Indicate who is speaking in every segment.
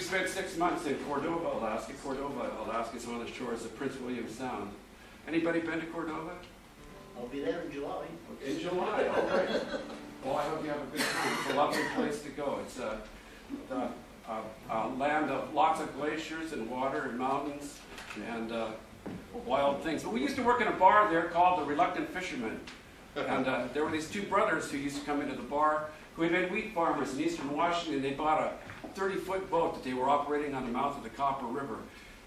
Speaker 1: spent 6 months in Cordova, Alaska. Cordova, Alaska is on the shores of Prince William Sound. Anybody been to Cordova?
Speaker 2: I'll be there in July.
Speaker 1: In July, all right. Well, I hope you have a good time. It's a lovely place to go. It's a land of lots of glaciers and water and mountains and wild things. But we used to work in a bar there called the Reluctant Fisherman. And there were these two brothers who used to come into the bar who had been wheat farmers in eastern Washington. They bought a 30-foot boat that they were operating on the mouth of the Copper River.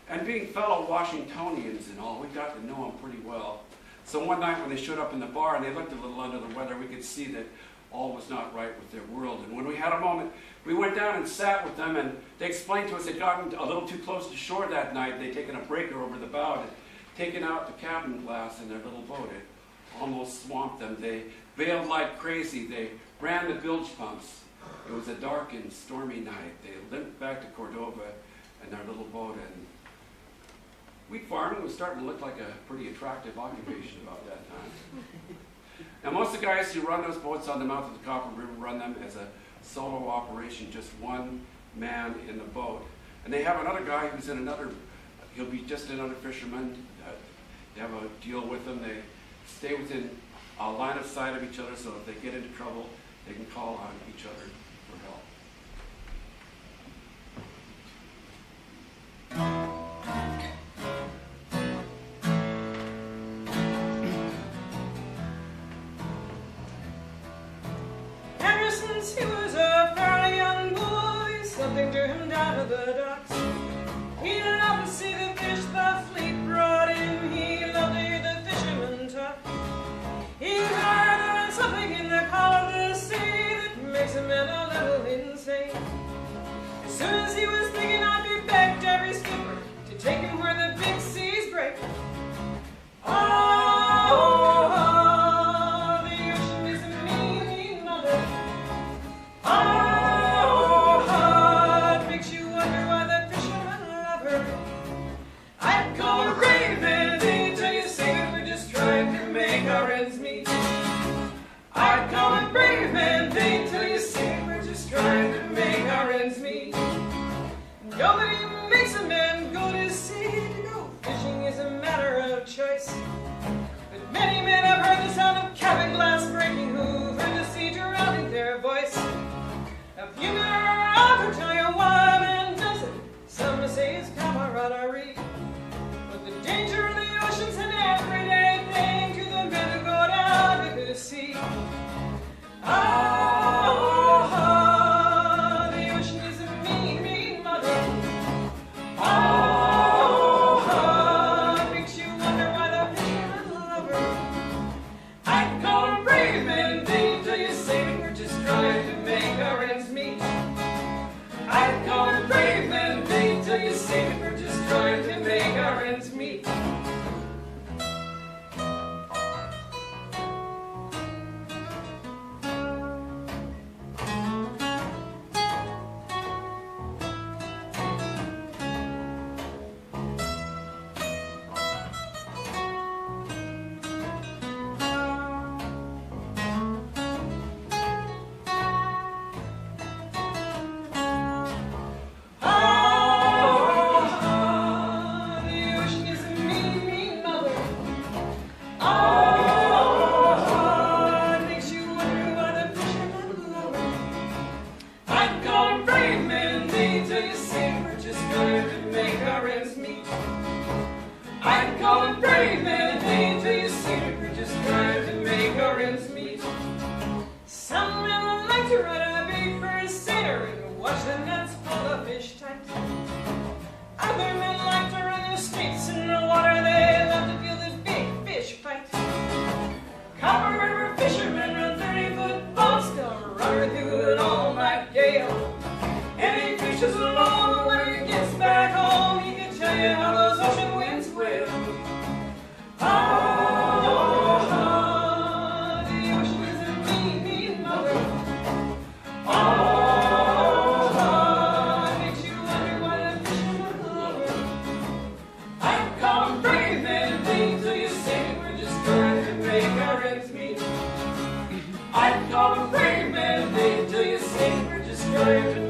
Speaker 1: And being fellow Washingtonians and all, we got to know them pretty well. So one night when they showed up in the bar and they looked a little under the weather, we could see that all was not right with their world. And when we had a moment, we went down and sat with them, and they explained to us they'd gotten a little too close to shore that night. They'd taken a breaker over the bow and taken out the cabin glass in their little boat. It almost swamped them. They bailed like crazy. They ran the bilge pumps. It was a dark and stormy night. They limped back to Cordova in their little boat, and wheat farming was starting to look like a pretty attractive occupation about that time. Now, most of the guys who run those boats on the mouth of the Copper River run them as a solo operation, just one man in the boat. And they have another guy who's in another, he'll be just another fisherman. They have a deal with them. They stay within a line of sight of each other, so if they get into trouble, they can call on each other for help.
Speaker 3: Ever since he was a fairly young boy, something drew him down to the docks. He loved to see the fish the fleet brought in. He loved to hear the fishermen talk. He heard there was something in the call of the sea that makes a man a little insane. As soon as he was thinking I'd be begged every skipper to take him where the big seas break. Oh, the ocean is a mean, mean mother. Oh, it makes you wonder why the fishermen love her. I'd call her brave and they tell you say that we're just trying to make our ends meet. I'd call her brave and they tell you say we're just trying to make our ends meet. Nobody makes a man go to sea to go fishing is a matter of choice. But many men have heard the sound of cabin glass breaking, who've heard the sea drowning their voice. A few men are out to tell you why a man does it. Some say it's camaraderie. But the danger of the ocean's an everyday thing to the men who go down to the sea. Oh, the ocean is a mean, mean mother. Oh, it makes you wonder why the fishermen love her. I'd call her brave and they tell you say we're just trying to make our ends meet. I'd call her brave and they tell you say we're just trying to make our ends meet. I'd call them brave men, they tell you say we're just trying to